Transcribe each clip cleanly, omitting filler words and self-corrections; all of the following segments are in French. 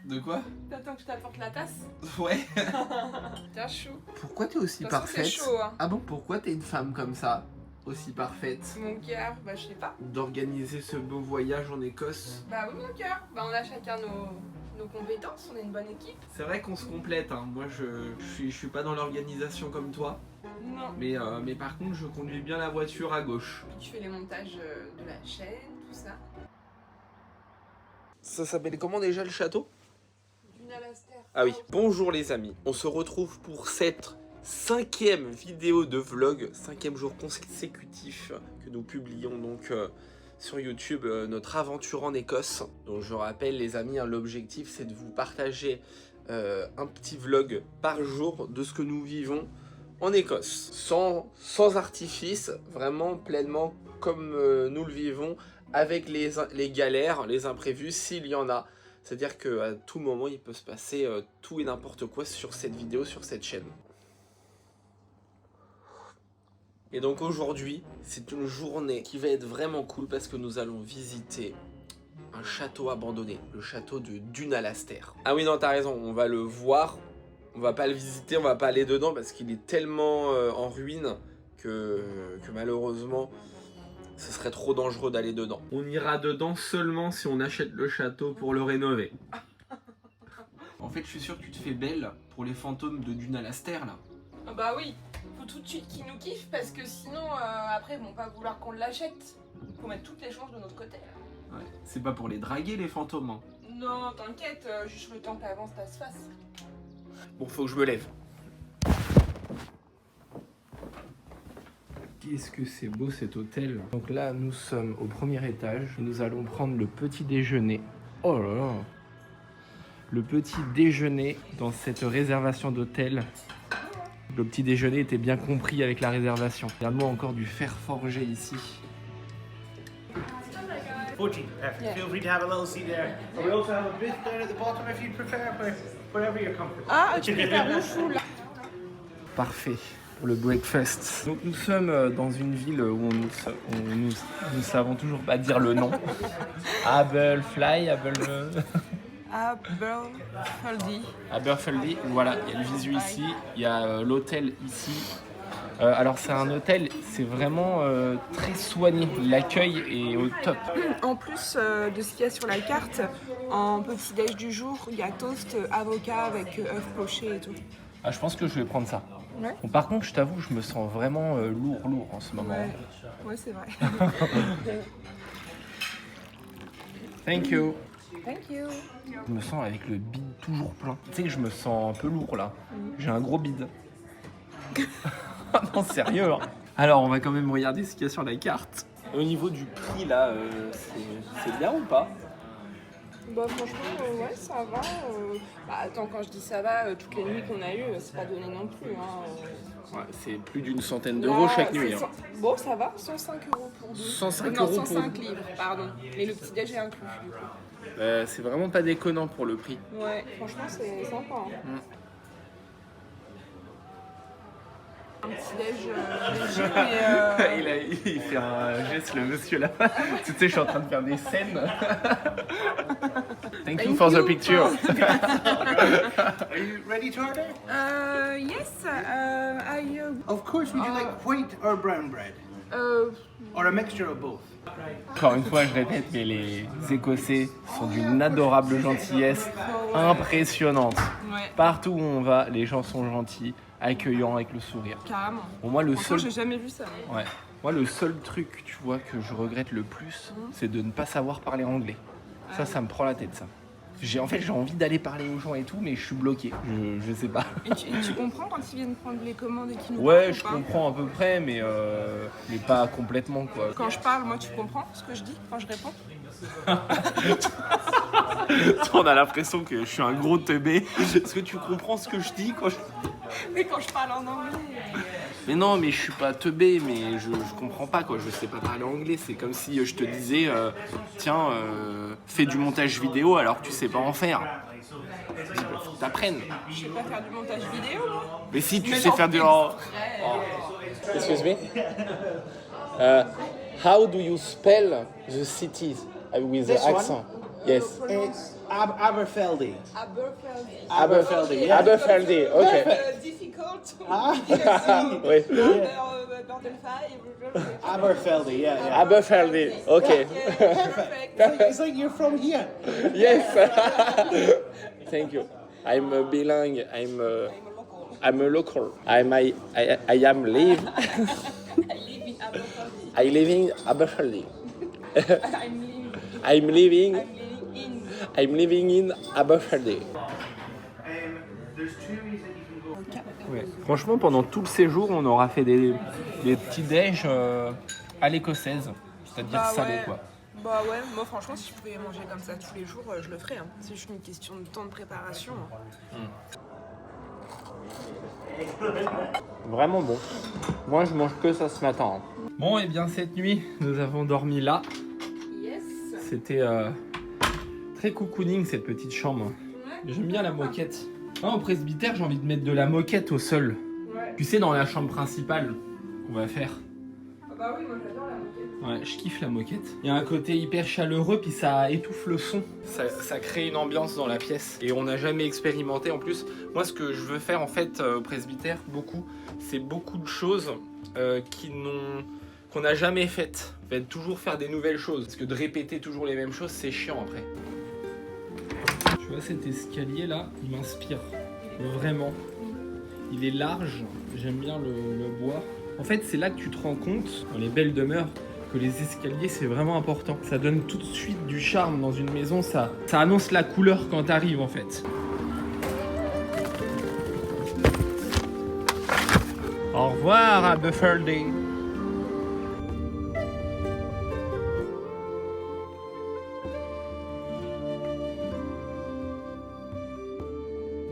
De quoi? T'attends que je t'apporte la tasse? Ouais. Tiens, chou. Pourquoi t'es aussi parfaite? C'est chaud, hein. Ah bon, pourquoi t'es une femme comme ça? Aussi parfaite? Mon cœur, bah je sais pas. D'organiser ce beau voyage en Écosse. Bah oui, mon cœur. Bah on a chacun nos compétences, on est une bonne équipe. C'est vrai qu'on se complète, hein. Moi je suis pas dans l'organisation comme toi. Non. Mais par contre je conduis bien la voiture à gauche. Puis tu fais les montages de la chaîne, tout ça. Ça s'appelle comment déjà le château? Dunalaster. Ah oui, bonjour les amis. On se retrouve pour cette 5e vidéo de vlog, 5e jour consécutif que nous publions donc sur YouTube notre aventure en Écosse. Donc je rappelle les amis, hein, l'objectif c'est de vous partager un petit vlog par jour de ce que nous vivons en Écosse. Sans artifice, vraiment pleinement comme nous le vivons, avec les galères, les imprévus s'il y en a. C'est-à-dire qu'à tout moment, il peut se passer tout et n'importe quoi sur cette vidéo, sur cette chaîne. Et donc aujourd'hui, c'est une journée qui va être vraiment cool parce que nous allons visiter un château abandonné, le château de Dunalaster. Ah oui, non, t'as raison, on va le voir, on va pas le visiter, on va pas aller dedans parce qu'il est tellement en ruine que malheureusement, ce serait trop dangereux d'aller dedans. On ira dedans seulement si on achète le château pour le rénover. En fait, je suis sûr que tu te fais belle pour les fantômes de Dunalaster là. Ah bah oui, faut tout de suite qu'ils nous kiffent parce que sinon après ils vont pas vouloir qu'on l'achète. Faut mettre toutes les chances de notre côté. Ouais, c'est pas pour les draguer les fantômes. Hein. Non, t'inquiète, juste le temps qu'avance se fasse. Bon, faut que je me lève. Qu'est-ce que c'est beau cet hôtel. Donc là, nous sommes au premier étage et nous allons prendre le petit déjeuner. Oh là là. Le petit déjeuner dans cette réservation d'hôtel. Le petit déjeuner était bien compris avec la réservation. Regarde-moi encore du fer forgé ici. 14, perfect. Yeah. Feel free to have a little seat there. We also have a bit down at the bottom if you prefer, but whatever you're comfortable. Ah, tu préfères mon chou là. Parfait pour le breakfast. Donc nous sommes dans une ville où nous savons toujours pas dire le nom. Aberfly, Aberfeldy, voilà, il y a le visu ici, il y a l'hôtel ici. Alors c'est un hôtel, c'est vraiment très soigné, l'accueil est au top. En plus de ce qu'il y a sur la carte, en petit déj du jour, il y a toast, avocat avec œufs pochés et tout. Ah, je pense que je vais prendre ça. Ouais. Bon, par contre, je t'avoue, je me sens vraiment lourd en ce moment. Ouais c'est vrai. Thank you. Thank you. Je me sens avec le bide toujours plein. Tu sais que je me sens un peu lourd là. J'ai un gros bide. Non, sérieux. Hein. Alors, on va quand même regarder ce qu'il y a sur la carte. Au niveau du prix là, c'est bien ou pas? Bah franchement, ouais, ça va. Bah attends, quand je dis ça va, toutes les nuits qu'on a eues, c'est pas donné non plus. Hein. Ouais, c'est plus d'une centaine d'euros chaque nuit. Hein. Bon, ça va, 105 euros pour deux. 105 non, euros 105 livres, pardon. Mais le petit déj est inclus, du coup. C'est vraiment pas déconnant pour le prix. Ouais, franchement, c'est sympa. Hein. Un petit déj léger, mais Il fait un geste, le monsieur là. Tu sais, je suis en train de faire des scènes. Thank you for the picture. Are you ready to order? Yes, Of course, would you like white or brown bread? Or a mixture of both? Encore une fois, je répète, mais les Écossais sont d'une adorable gentillesse impressionnante. Ouais. Partout où on va, les gens sont gentils, accueillants avec le sourire. Carrément. Bon, moi, Franchement, j'ai jamais vu ça. Ouais. Moi, le seul truc, tu vois, que je regrette le plus, c'est de ne pas savoir parler anglais. Ça me prend la tête, ça. J'ai envie d'aller parler aux gens et tout, mais je suis bloqué. Je sais pas. Et tu comprends quand ils viennent prendre les commandes et qu'ils nous Ouais, parlent je ou pas comprends à peu près, mais pas complètement, quoi. Quand je parle, moi, tu comprends ce que je dis quand je réponds? On a l'impression que je suis un gros teubé. Est-ce que tu comprends ce que je dis quand je... Mais quand je parle en anglais... Mais non, mais je suis pas teubé, mais je comprends pas, quoi. Je sais pas parler anglais. C'est comme si je te disais, tiens, fais du montage vidéo alors que tu sais pas en faire. Faut que t'apprennes. Je sais pas faire du montage vidéo, moi. Mais si, tu Mais sais non, faire du... Excuse me. How do you spell the cities with the This one? accent? Yes. It's Aberfeldy. Aberfeldy. Aberfeldy, yeah. Aberfeldy, ok. Difficult. Ah, Oui. Aberfeldy, yeah. Aberfeldy, ok. Perfect. It's like you're from here. Yes. Thank you. I'm a bilingue. I'm a local. I am live. I live in Aberfeldy. I live in Aberfeldy. I'm living I'm living in Aberfeldy. There's two ways that you can go. Ouais. Franchement, pendant tout le séjour, on aura fait des petits déj à l'écossaise, c'est-à-dire salé quoi. Bah ouais, moi franchement, si je pouvais manger comme ça tous les jours, je le ferais. Hein. C'est juste une question de temps de préparation. Vraiment bon. Moi, je mange que ça ce matin. Bon, et bien cette nuit, nous avons dormi là. Yes. C'était très cocooning cette petite chambre. J'aime bien la moquette. Au presbytère, j'ai envie de mettre de la moquette au sol. Ouais. Tu sais, dans la chambre principale qu'on va faire. Ah bah oui, moi j'adore la moquette. Ouais, je kiffe la moquette. Il y a un côté hyper chaleureux, puis ça étouffe le son. Ça crée une ambiance dans la pièce. Et on n'a jamais expérimenté. En plus, moi, ce que je veux faire en fait au presbytère, c'est beaucoup de choses qu'on n'a jamais faites. En fait, toujours faire des nouvelles choses. Parce que de répéter toujours les mêmes choses, c'est chiant après. Tu vois, cet escalier là, il m'inspire. Vraiment. Il est large, j'aime bien le bois. En fait, c'est là que tu te rends compte, dans les belles demeures, que les escaliers, c'est vraiment important. Ça donne tout de suite du charme dans une maison, ça annonce la couleur quand t'arrives en fait. Au revoir à Aberfeldy.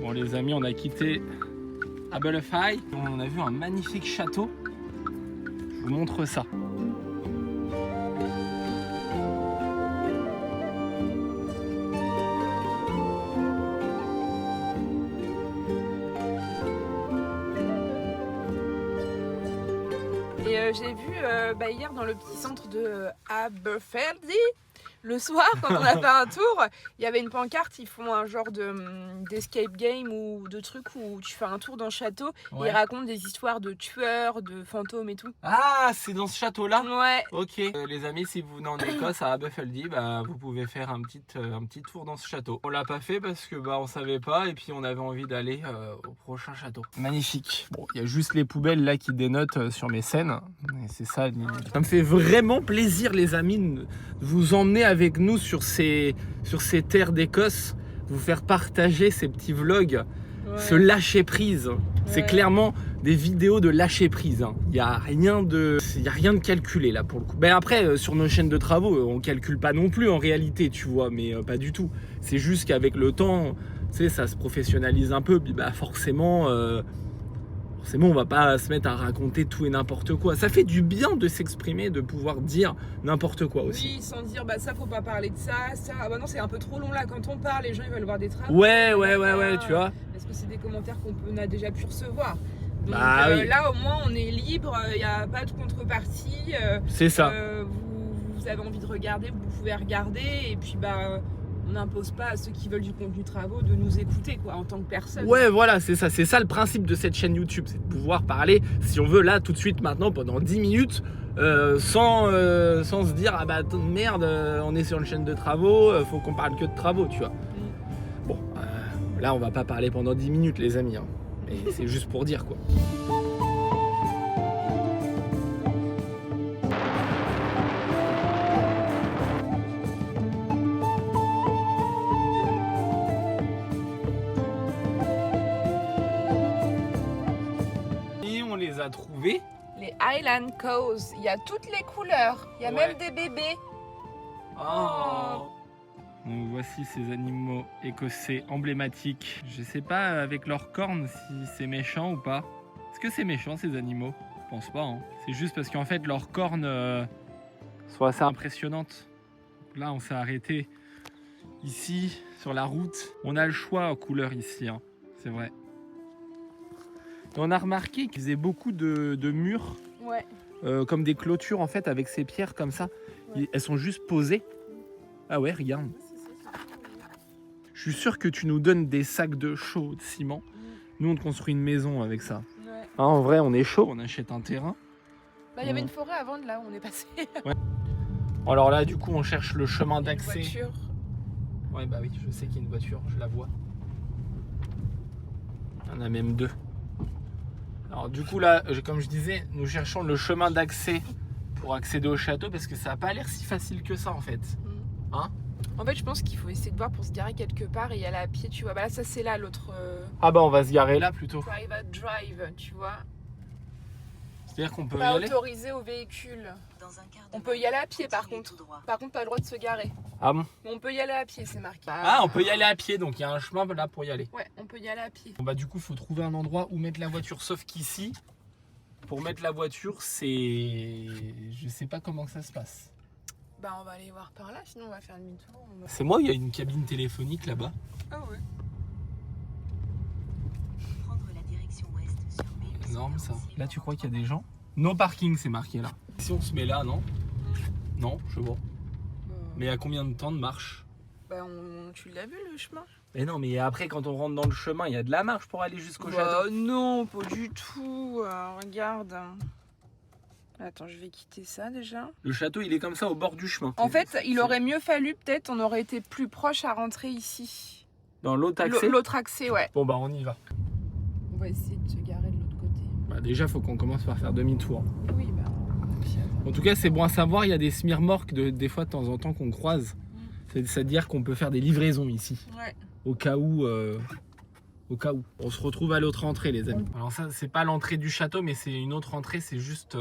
Bon les amis, on a quitté Aberfeldy. On a vu un magnifique château. Je vous montre ça. Et j'ai vu hier dans le petit centre de Aberfeldy, le soir, quand on a fait un tour, il y avait une pancarte, ils font un genre d'escape game ou de truc où tu fais un tour dans le château et ils racontent des histoires de tueurs, de fantômes et tout. Ah, c'est dans ce château-là? Ouais. Ok. Les amis, si vous venez en Écosse, à Aberfeldy, vous pouvez faire un petit tour dans ce château. On l'a pas fait parce que on savait pas et puis on avait envie d'aller au prochain château. Magnifique. Bon, il y a juste les poubelles là qui dénotent sur mes scènes. Et c'est ça. Ça me fait vraiment plaisir, les amis, de vous emmener avec nous sur ces terres d'Écosse, vous faire partager ces petits vlogs, ce lâcher prise. C'est clairement des vidéos de lâcher prise. Il n'y a rien de calculé là pour le coup. Après, sur nos chaînes de travaux, on calcule pas non plus en réalité, tu vois, mais pas du tout. C'est juste qu'avec le temps, tu sais, ça se professionnalise un peu, puis forcément, on va pas se mettre à raconter tout et n'importe quoi. Ça fait du bien de s'exprimer, de pouvoir dire n'importe quoi aussi. Oui, sans dire ça faut pas parler de ça. Ah bah non, c'est un peu trop long là quand on parle, les gens ils veulent voir des travaux. Ouais, tu vois. Parce que c'est des commentaires qu'on a déjà pu recevoir. Donc oui. là au moins on est libre, il n'y a pas de contrepartie. C'est ça. Vous avez envie de regarder, vous pouvez regarder et puis on n'impose pas à ceux qui veulent du contenu travaux de nous écouter en tant que personne. Ouais, voilà, c'est ça le principe de cette chaîne YouTube, c'est de pouvoir parler, si on veut, là, tout de suite, maintenant, pendant 10 minutes, sans se dire, merde, on est sur une chaîne de travaux, faut qu'on parle que de travaux, tu vois. Bon, là, on va pas parler pendant 10 minutes, les amis, hein. Mais c'est juste pour dire, quoi. A trouvé les Highland Cows, il y a toutes les couleurs, il y a même des bébés. Donc voici ces animaux écossais emblématiques. Je sais pas avec leurs cornes si c'est méchant ou pas. Est-ce que c'est méchant ces animaux? Je pense pas, hein. C'est juste parce qu'en fait leurs cornes sont assez impressionnantes. Donc là on s'est arrêté ici sur la route. On a le choix en couleur ici, hein. C'est vrai. Et on a remarqué qu'ils faisaient beaucoup de murs, comme des clôtures en fait, avec ces pierres comme ça. Elles sont juste posées. Ah ouais, regarde. Je suis sûr que tu nous donnes des sacs de chaux de ciment. Nous, on te construit une maison avec ça. Ouais. Hein, en vrai, on est chaud, on achète un terrain. Bah, il y avait une forêt avant de là où on est passé. Alors là, du coup, on cherche le chemin Une d'accès. voiture. Ouais, bah oui, je sais qu'il y a une voiture, je la vois. Il y en a même deux. Alors du coup là, comme je disais, nous cherchons le chemin d'accès pour accéder au château parce que ça n'a pas l'air si facile que ça en fait. Hein? En fait, je pense qu'il faut essayer de voir pour se garer quelque part et y aller à pied, tu vois. Bah là, ça c'est là l'autre. Ah bah on va se garer là plutôt. Private drive, tu vois. C'est-à-dire qu'on peut y Pas aller? autorisé aux véhicules. On peut y aller à pied par contre. Par contre, pas le droit de se garer. Ah bon? Mais on peut y aller à pied, c'est marqué. Ah, on peut y aller à pied, donc il y a un chemin là pour y aller. Ouais, on peut y aller à pied. Bon bah du coup, il faut trouver un endroit où mettre la voiture, sauf qu'ici, pour mettre la voiture, c'est... Je sais pas comment ça se passe. Bah on va aller voir par là, sinon on va faire demi-tour. C'est moi, il y a une cabine téléphonique là-bas. Ah ouais. Prendre la direction ouest sur B846. Énorme ça. Là, tu crois qu'il y a des gens? No parking, c'est marqué là. Si on se met là, non? Non, je sais pas. Mais à combien de temps de marche? Bah tu l'as vu le chemin? Mais non, mais après, quand on rentre dans le chemin, il y a de la marche pour aller jusqu'au Bah château. non, pas du tout. Regarde. Attends, je vais quitter ça déjà. Le château, il est comme ça au bord du chemin. En fait, il aurait mieux fallu, peut-être, on aurait été plus proche à rentrer ici. Dans l'autre accès? L'autre accès, ouais. Bon bah on y va. On va essayer de se garer de l'autre côté. Bah déjà, faut qu'on commence par faire demi-tour. Oui, bah. En tout cas, c'est bon à savoir, il y a des smirmorques des fois de temps en temps qu'on croise. C'est-à-dire qu'on peut faire des livraisons ici. Ouais. Au cas où. On se retrouve à l'autre entrée, les amis. Alors ça, c'est pas l'entrée du château, mais c'est une autre entrée. C'est juste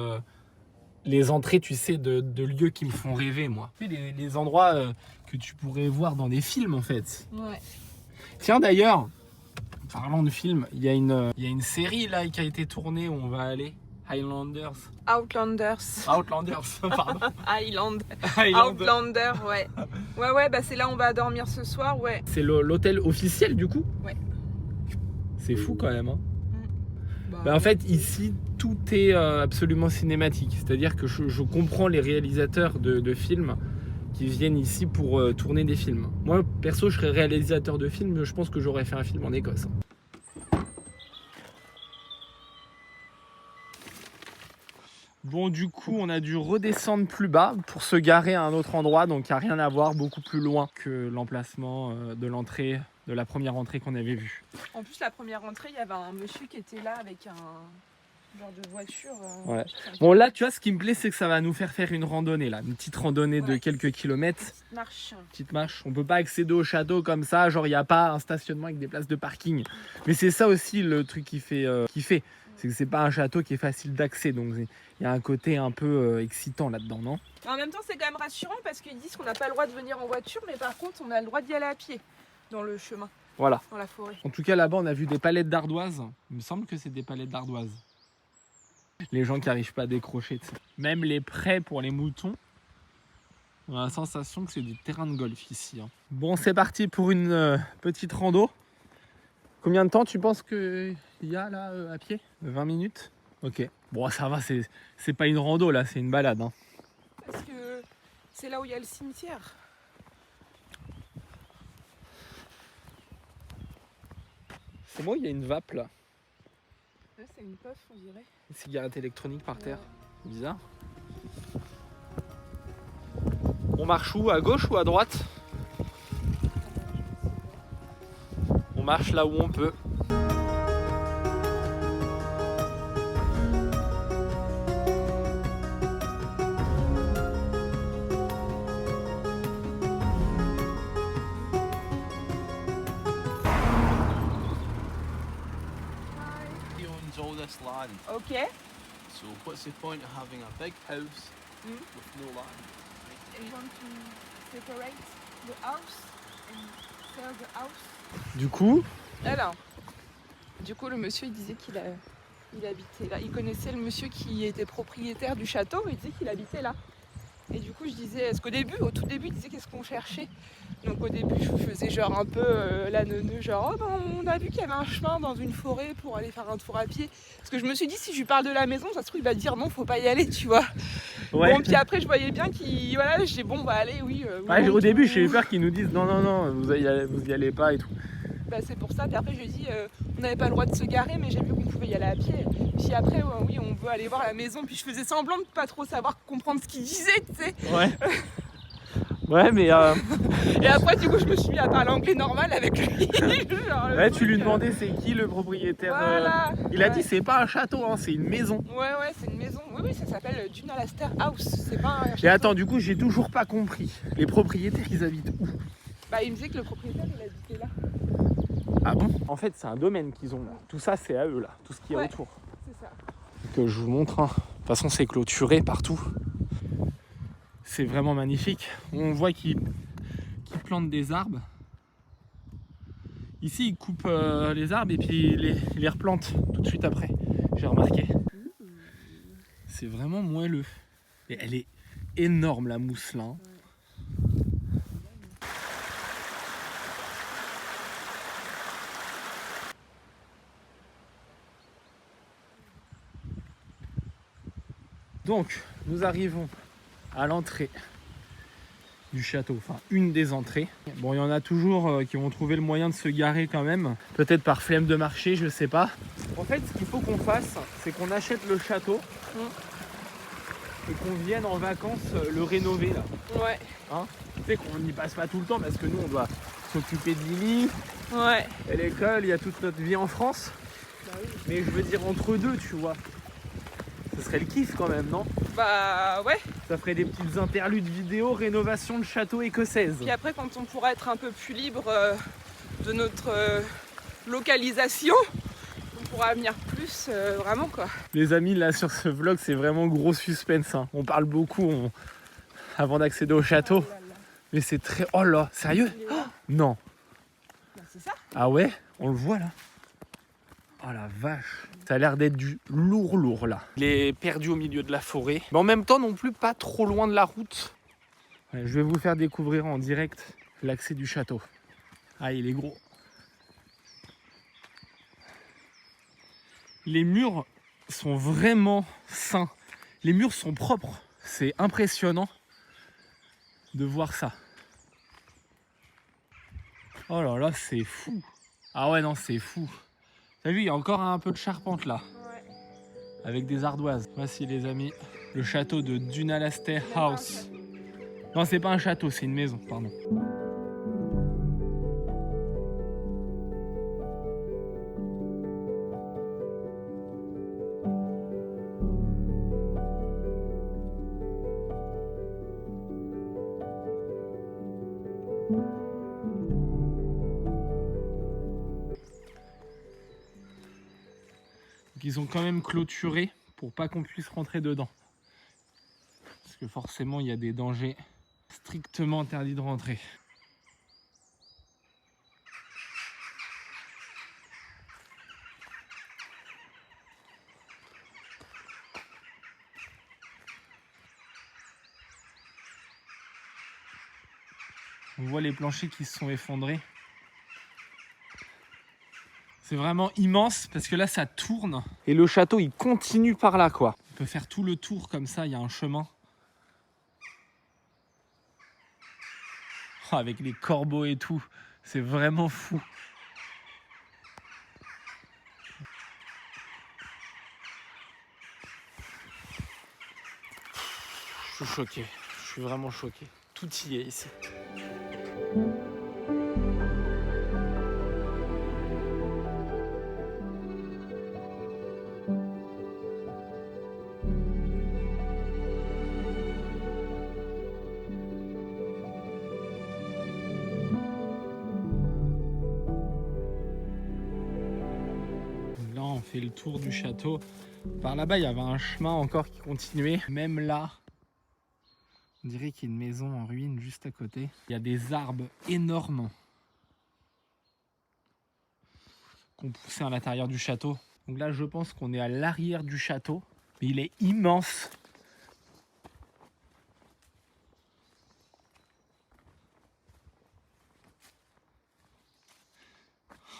les entrées, tu sais, de lieux qui me font rêver, moi. Les endroits que tu pourrais voir dans des films, en fait. Ouais. Tiens, d'ailleurs, parlant de films, il y a une série là qui a été tournée où on va aller. Highlanders. Outlanders. Outlanders, pardon. Highland. Highlander. Outlander, ouais. Ouais, bah c'est là où on va dormir ce soir, ouais. C'est l'hôtel officiel du coup? Ouais. C'est fou quand même. Hein. Bah, Bah, en fait, ici, tout est absolument cinématique. C'est-à-dire que je comprends les réalisateurs de films qui viennent ici pour tourner des films. Moi, perso, je serais réalisateur de films, je pense que j'aurais fait un film en Écosse. Bon, du coup, on a dû redescendre plus bas pour se garer à un autre endroit, donc il n'y a rien à voir, beaucoup plus loin que l'emplacement de l'entrée, de la première entrée qu'on avait vue. En plus, la première entrée, il y avait un monsieur qui était là avec un genre de voiture. Ouais. Bon, là, tu vois, ce qui me plaît, c'est que ça va nous faire une randonnée, là, une petite randonnée de Ouais. quelques kilomètres. Marche. Petite marche. On peut pas accéder au château comme ça, genre il n'y a pas un stationnement avec des places de parking. Mais c'est ça aussi le truc qui fait. C'est que c'est pas un château qui est facile d'accès, donc il y a un côté un peu excitant là-dedans, non? En même temps, c'est quand même rassurant parce qu'ils disent qu'on n'a pas le droit de venir en voiture, mais par contre, on a le droit d'y aller à pied dans le chemin, Voilà. dans la forêt. En tout cas, là-bas, on a vu des palettes d'ardoises. Il me semble que c'est des palettes d'ardoises. Les gens qui n'arrivent pas à décrocher, tu sais. Même les prés pour les moutons, on a la sensation que c'est des terrains de golf ici. Hein. Bon, c'est parti pour une petite rando. Combien de temps tu penses qu'il y a là à pied? 20 minutes? Ok. Bon, ça va, c'est pas une rando là, c'est une balade. Hein. Parce que c'est là où il y a le cimetière. C'est moi, il y a une vape là. Ouais, c'est une puff, on dirait. Une cigarette électronique par terre. Bizarre. On marche où? À gauche ou à droite? On marche là où on peut. He owns all this land, Ok. so what's the point of having a big house Mm. with no land? You want to separate the house and sell the house? Du coup, Alors, le monsieur il disait qu'il habitait là. Il connaissait le monsieur qui était propriétaire du château, il disait qu'il habitait là. Et du coup je disais, parce qu'au début, au tout début, il disait qu'est-ce qu'on cherchait. Donc au début je faisais genre un peu la neuneu, genre oh ben on a vu qu'il y avait un chemin dans une forêt pour aller faire un tour à pied. Parce que je me suis dit si je lui parle de la maison, ça se trouve il va dire non, faut pas y aller, tu vois. Ouais. Bon puis après je voyais bien qu'il, voilà, je dis bon bah allez oui. Ouais, bon, au début j'ai eu peur qu'ils nous disent non, vous y allez pas et tout. Bah, c'est pour ça, puis après je lui ai dit on n'avait pas le droit de se garer mais j'ai vu qu'on pouvait y aller à pied. Puis après oui on veut aller voir la maison, puis je faisais semblant de pas trop savoir comprendre ce qu'il disait, tu sais. Ouais. Ouais mais Et après du coup je me suis mis à parler anglais normal avec lui. Genre, le ouais, tu truc, lui demandais c'est qui le propriétaire. Voilà. Il a Ouais. dit c'est pas un château, hein, c'est une maison. Ouais c'est une maison. Oui ça s'appelle Dunalaster House. C'est pas un Et château. attends, du coup j'ai toujours pas compris. Les propriétaires ils habitent où? Bah il me disait que le propriétaire il habitait là. Ah bon? En fait c'est un domaine qu'ils ont là. Tout ça c'est à eux là, tout ce qu'il y a Ouais. autour. C'est ça. Que je vous montre. Hein. De toute façon c'est clôturé partout. C'est vraiment magnifique. On voit qu'ils plantent des arbres. Ici ils coupent les arbres et puis ils les replantent tout de suite après. J'ai remarqué. C'est vraiment moelleux. Et elle est énorme la mousse là. Hein. Donc, nous arrivons à l'entrée du château, enfin une des entrées. Bon, il y en a toujours qui vont trouver le moyen de se garer quand même, peut-être par flemme de marcher, je sais pas. En fait, ce qu'il faut qu'on fasse, c'est qu'on achète le château et qu'on vienne en vacances le rénover là. Ouais. Hein, tu sais qu'on n'y passe pas tout le temps parce que nous, on doit s'occuper de Lily, Ouais. et l'école, il y a toute notre vie en France. Bah oui. Mais je veux dire entre deux, tu vois. Ce serait le kiff quand même, non? Bah ouais. Ça ferait des petites interludes vidéo, rénovation de château écossaise. Puis après quand on pourra être un peu plus libre de notre localisation, on pourra venir plus vraiment quoi. Les amis, là sur ce vlog, c'est vraiment gros suspense. Hein. On parle beaucoup avant d'accéder au château. Mais c'est très... Oh là, sérieux? Oh, non. Bah, c'est ça. Ah ouais? On le voit là? Oh la vache. Ça a l'air d'être du lourd là. Il est perdu au milieu de la forêt. Mais en même temps non plus pas trop loin de la route. Ouais, je vais vous faire découvrir en direct l'accès du château. Ah, il est gros. Les murs sont vraiment sains. Les murs sont propres. C'est impressionnant de voir ça. Oh là là, c'est fou. Ah ouais, non, c'est fou. T'as vu, il y a encore un peu de charpente là. Ouais. Avec des ardoises. Voici les amis, le château de Dunalaster House. Non, c'est pas un château, c'est une maison, pardon. Ils ont quand même clôturé pour pas qu'on puisse rentrer dedans. Parce que forcément, il y a des dangers strictement interdits de rentrer. On voit les planchers qui se sont effondrés. C'est vraiment immense parce que là ça tourne et le château il continue par là quoi. On peut faire tout le tour comme ça, il y a un chemin. Oh, avec les corbeaux et tout, c'est vraiment fou. Je suis choqué, je suis vraiment choqué. Tout y est ici. Là, on fait le tour du château. Par là-bas, il y avait un chemin encore qui continuait. Même là, on dirait qu'il y a une maison en ruine juste à côté. Il y a des arbres énormes qu'on poussait à l'intérieur du château. Donc là, je pense qu'on est à l'arrière du château. Mais il est immense.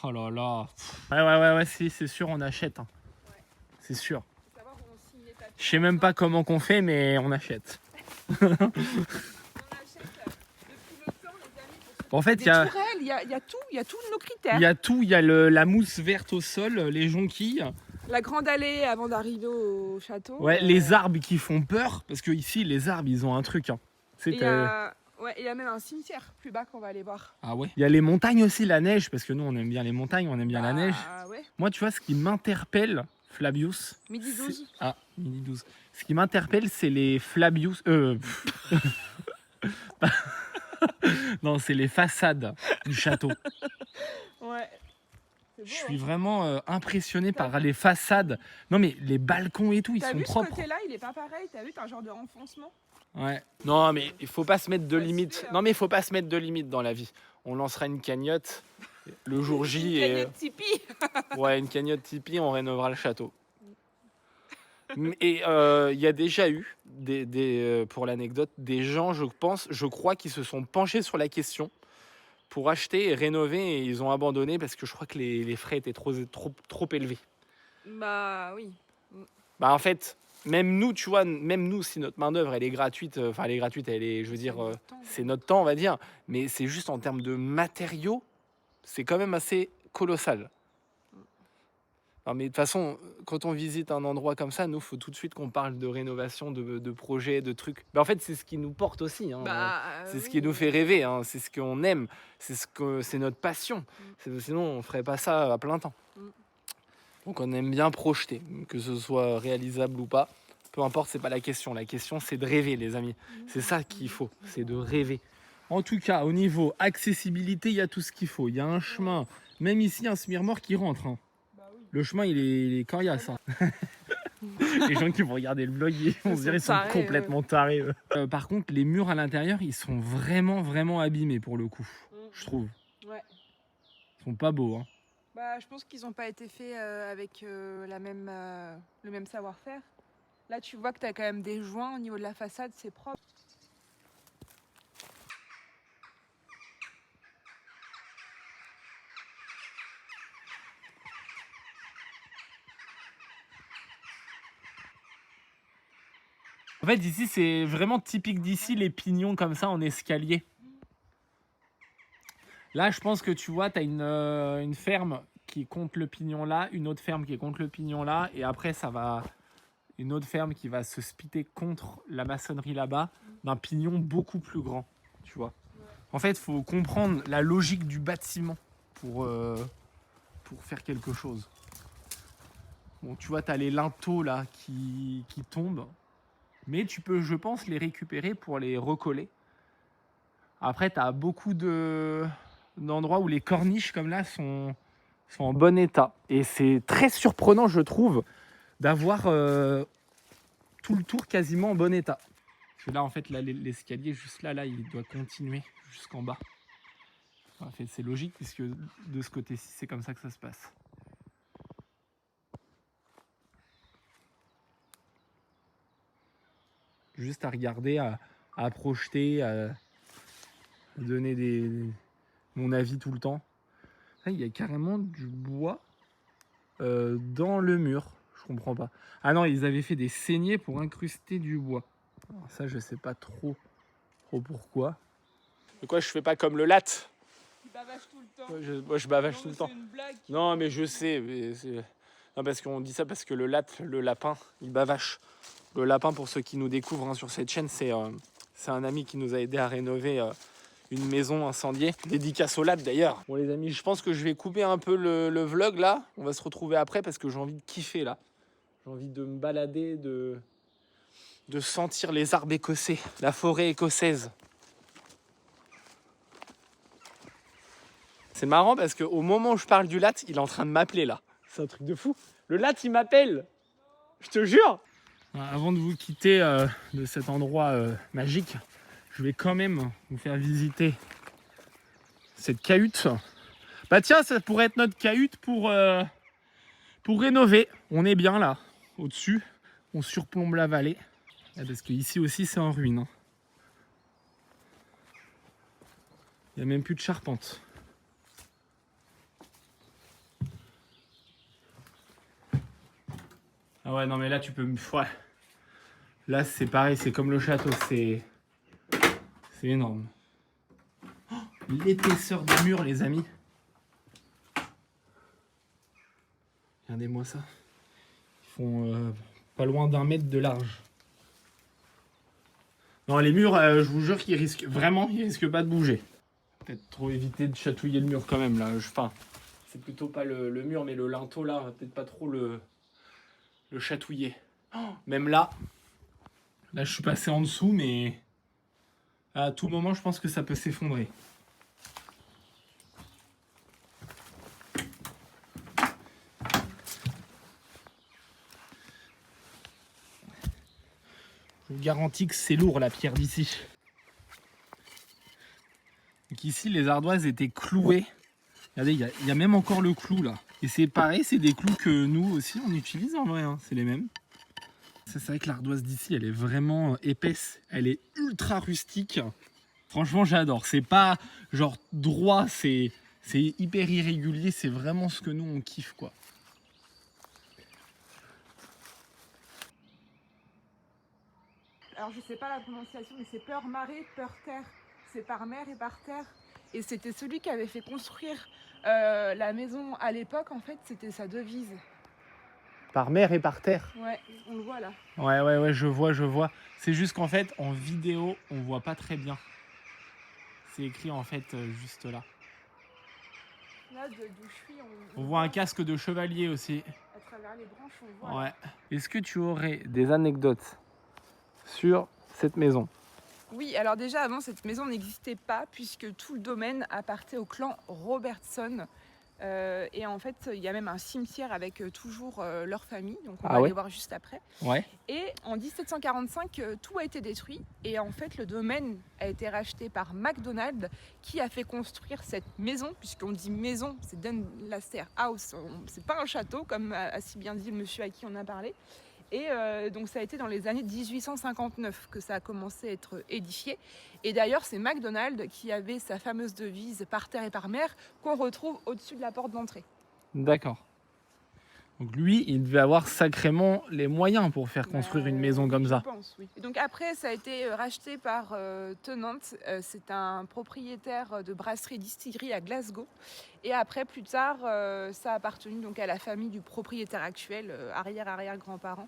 Oh là là. Ouais, si, c'est sûr, on achète. Hein. C'est sûr. Faut savoir où on signe les papiers. Je sais même pas comment qu'on fait, mais on achète. On achète depuis le temps, les amis. En fait, Des il y a... tourelles, il y a tout, il y a tous nos critères. Il y a tout, il y a la mousse verte au sol, les jonquilles, La grande allée avant d'arriver au château. les arbres qui font peur, parce que ici les arbres ils ont un truc. Hein. Et il y a... Ouais, il y a même un cimetière plus bas qu'on va aller voir. Ah ouais. Il y a les montagnes aussi, la neige, parce que nous on aime bien les montagnes, on aime bien la neige. Ouais. Moi tu vois ce qui m'interpelle, Flabius. Midi 12. Ah, midi 12. Ce qui m'interpelle c'est les Flabius. Non, c'est les façades du château. Ouais. C'est beau, Je suis vraiment impressionné par les façades. Non mais les balcons et tout, ils T'as sont vu ce propres. côté-là, il est pas pareil. T'as vu, t'as un genre de renfoncement. Ouais. Non mais il faut pas se mettre de Ouais, limites. super. Non mais il faut pas se mettre de limites dans la vie. On lancera une cagnotte le jour J Une et cagnotte Tipeee. ouais, une cagnotte Tipeee, on rénovera le château. Et il y a déjà eu pour l'anecdote des gens, je crois, qui se sont penchés sur la question pour acheter et rénover et ils ont abandonné parce que je crois que les frais étaient trop élevés. Bah oui. Bah en fait, même nous, tu vois, même nous, si notre main d'œuvre elle est gratuite, enfin elle est gratuite, elle est, je veux dire, c'est notre temps, on va dire, mais c'est juste en termes de matériaux, c'est quand même assez colossal. Non, mais de toute façon, quand on visite un endroit comme ça, nous, faut tout de suite qu'on parle de rénovation, de projets, de trucs. Bah, en fait, c'est ce qui nous porte aussi. Hein. C'est ce qui nous fait rêver. Hein. C'est ce qu'on aime. C'est notre passion. Sinon, on ferait pas ça à plein temps. Donc, on aime bien projeter, que ce soit réalisable ou pas. Peu importe, c'est pas la question. La question, c'est de rêver, les amis. C'est ça qu'il faut. C'est de rêver. En tout cas, au niveau accessibilité, il y a tout ce qu'il faut. Il y a un chemin. Même ici, un semi-remorque qui rentre. Hein. Le chemin, il est coriace. Hein. Les gens qui vont regarder le vlog, on se dirait qu'ils sont complètement tarés. Par contre, les murs à l'intérieur, ils sont vraiment abîmés pour le coup, je trouve. Ouais. Ils sont pas beaux. Hein. Bah, je pense qu'ils n'ont pas été faits avec le même savoir-faire. Là, tu vois que tu as quand même des joints au niveau de la façade, c'est propre. En fait, ici, c'est vraiment typique d'ici, les pignons comme ça en escalier. Là, je pense que tu vois, tu as une ferme qui compte le pignon là, une autre ferme qui compte le pignon là, et après, ça va une autre ferme qui va se splitter contre la maçonnerie là-bas, d'un pignon beaucoup plus grand, tu vois. En fait, il faut comprendre la logique du bâtiment pour faire quelque chose. Bon, tu vois, tu as les linteaux là qui tombent. Mais tu peux, je pense, les récupérer pour les recoller. Après, tu as beaucoup d'endroits où les corniches comme là sont en bon état. Et c'est très surprenant, je trouve, d'avoir tout le tour quasiment en bon état. Parce que là, en fait, l'escalier, juste là, il doit continuer jusqu'en bas. En fait, c'est logique, puisque de ce côté-ci, c'est comme ça que ça se passe. Juste à regarder, à projeter, à donner mon avis tout le temps. Là, il y a carrément du bois dans le mur. Je comprends pas. Ah non, ils avaient fait des saignées pour incruster du bois. Alors ça, je sais pas trop pourquoi. De quoi je fais pas comme le latte? Il bavage tout le temps. Moi, je bavage tout le temps. C'est une blague. Non, mais je sais. Non, parce qu'on dit ça parce que le lapin, il bavache. Le lapin, pour ceux qui nous découvrent hein, sur cette chaîne, c'est un ami qui nous a aidé à rénover une maison incendiée. Dédicace au latte d'ailleurs. Bon les amis, je pense que je vais couper un peu le vlog là. On va se retrouver après parce que j'ai envie de kiffer là. J'ai envie de me balader, de sentir les arbres écossais, la forêt écossaise. C'est marrant parce qu'au moment où je parle du latte, il est en train de m'appeler là. C'est un truc de fou. Le latte, il m'appelle. Je te jure. Avant de vous quitter de cet endroit magique, je vais quand même vous faire visiter cette cahute. Bah tiens, ça pourrait être notre cahute pour rénover. On est bien là, au-dessus. On surplombe la vallée. Parce qu'ici aussi, c'est en ruine. Hein. Il n'y a même plus de charpente. Ah ouais, non, mais là, tu peux me... Ouais. Là, c'est pareil, c'est comme le château, c'est énorme. Oh, l'épaisseur des murs, les amis. Regardez-moi ça. Ils font pas loin d'1 mètre de large. Non, les murs, je vous jure qu'ils risquent... Vraiment, ils risquent pas de bouger. Peut-être trop éviter de chatouiller le mur quand même, là. Enfin, c'est plutôt pas le mur, mais le linteau, là, on va peut-être pas trop le chatouiller. Oh, même là, je suis passé en dessous, mais à tout moment, je pense que ça peut s'effondrer. Je vous garantis que c'est lourd la pierre d'ici. Donc ici, les ardoises étaient clouées. Regardez, il y a même encore le clou là. Et c'est pareil, c'est des clous que nous aussi on utilise en vrai, hein. C'est les mêmes. Ça, c'est vrai que l'ardoise d'ici, elle est vraiment épaisse. Elle est ultra rustique. Franchement, j'adore. C'est pas genre droit, c'est hyper irrégulier. C'est vraiment ce que nous, on kiffe, quoi. Alors je sais pas la prononciation, mais c'est peur marée, peur terre. C'est par mer et par terre. Et c'était celui qui avait fait construire la maison à l'époque, en fait, c'était sa devise. Par mer et par terre. Ouais, on le voit là. Ouais, je vois. C'est juste qu'en fait, en vidéo, on voit pas très bien. C'est écrit en fait juste là. Là, d'où je suis, On voit un casque de chevalier aussi. à travers les branches, on voit. Ouais. Est-ce que tu aurais des anecdotes sur cette maison? Oui, alors déjà avant cette maison n'existait pas puisque tout le domaine appartenait au clan Robertson. Et en fait, il y a même un cimetière avec toujours leur famille, donc on va aller voir juste après. Ouais. Et en 1745, tout a été détruit et en fait le domaine a été racheté par McDonald qui a fait construire cette maison, puisqu'on dit maison, c'est Dunlaster House, c'est pas un château comme a si bien dit le monsieur à qui on a parlé. Et donc ça a été dans les années 1859 que ça a commencé à être édifié. Et d'ailleurs, c'est McDonald qui avait sa fameuse devise par terre et par mer qu'on retrouve au-dessus de la porte d'entrée. D'accord. Donc lui, il devait avoir sacrément les moyens pour faire construire une maison comme ça. Je pense, oui. Et donc après, ça a été racheté par Tennant. C'est un propriétaire de brasserie-distillerie à Glasgow. Et après, plus tard, ça a appartenu donc à la famille du propriétaire actuel, arrière-arrière-grand-parent.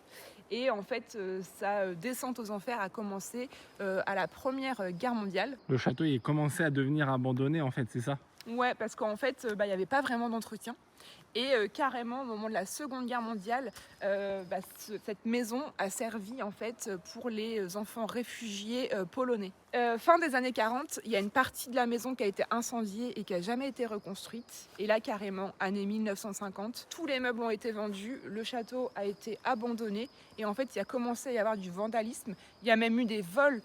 Et en fait, sa descente aux enfers a commencé à la Première Guerre mondiale. Le château, il commençait à devenir abandonné, en fait, c'est ça? Ouais, parce qu'en fait, il n'y avait pas vraiment d'entretien. Et carrément, au moment de la Seconde Guerre mondiale, cette maison a servi en fait pour les enfants réfugiés polonais. Fin des années 40, il y a une partie de la maison qui a été incendiée et qui n'a jamais été reconstruite. Et là, carrément, année 1950, tous les meubles ont été vendus, le château a été abandonné. Et en fait, il a commencé à y avoir du vandalisme. Il y a même eu des vols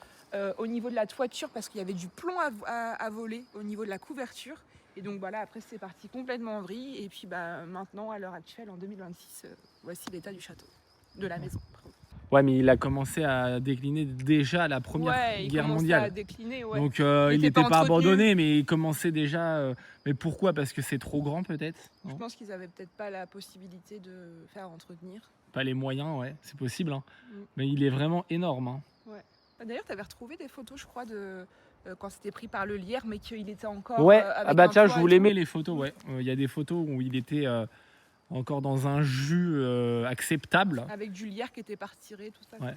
au niveau de la toiture parce qu'il y avait du plomb à voler au niveau de la couverture. Et donc voilà, après c'est parti complètement en vrille. Et puis maintenant, à l'heure actuelle, en 2026, voici l'état du château, de la maison. Ouais, mais il a commencé à décliner déjà à la Première Guerre mondiale. À décliner, ouais. Donc il n'était pas abandonné, mais il commençait déjà... Mais pourquoi? Parce que c'est trop grand peut-être? Je pense qu'ils n'avaient peut-être pas la possibilité de faire entretenir. Pas les moyens, ouais, c'est possible. Hein. Mais il est vraiment énorme. Hein. Ouais. D'ailleurs, tu avais retrouvé des photos, je crois, de... quand c'était pris par le lierre, mais qu'il était encore... Ouais, avec ah bah tiens, je toit voulais mettre les photos, ouais. Il y a des photos où il était encore dans un jus acceptable. Avec du lierre qui était pas retiré, tout ça. Ouais.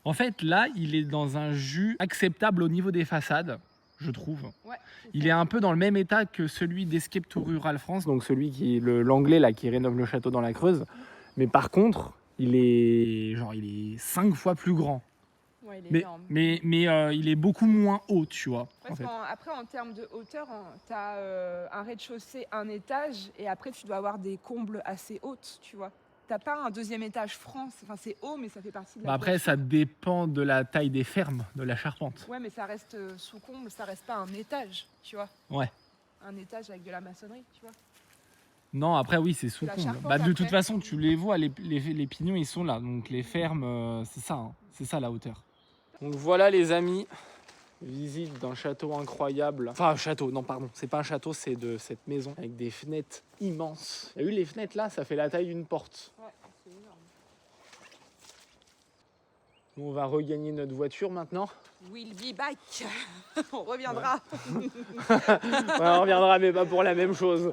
En fait, là, il est dans un jus acceptable au niveau des façades, je trouve. Ouais, il est un peu dans le même état que celui d'Escape to Rural France, donc celui qui est l'anglais là, qui rénove le château dans la Creuse. Mais par contre, il est 5 fois plus grand. Ouais, il est mais énorme. Il est beaucoup moins haut, tu vois. Parce après, en termes de hauteur, tu as un rez-de-chaussée, un étage, et après, tu dois avoir des combles assez hautes, tu vois. T'as pas un deuxième étage franc, enfin, c'est haut, mais ça fait partie de la après, ça dépend de la taille des fermes, de la charpente. Ouais, mais ça reste sous comble, ça reste pas un étage, tu vois. Ouais. Un étage avec de la maçonnerie, tu vois. Non, après, oui, c'est sous comble. De toute façon, tu les vois, les pignons, ils sont là. Donc, les fermes, c'est ça, hein. C'est ça la hauteur. Donc voilà les amis, visite d'un château incroyable. Enfin un château, non pardon, c'est pas un château, c'est de cette maison avec des fenêtres immenses. T'as vu les fenêtres là, ça fait la taille d'une porte. Ouais, c'est énorme. Nous, on va regagner notre voiture maintenant. We'll be back. On reviendra. Ouais, on reviendra, mais pas pour la même chose.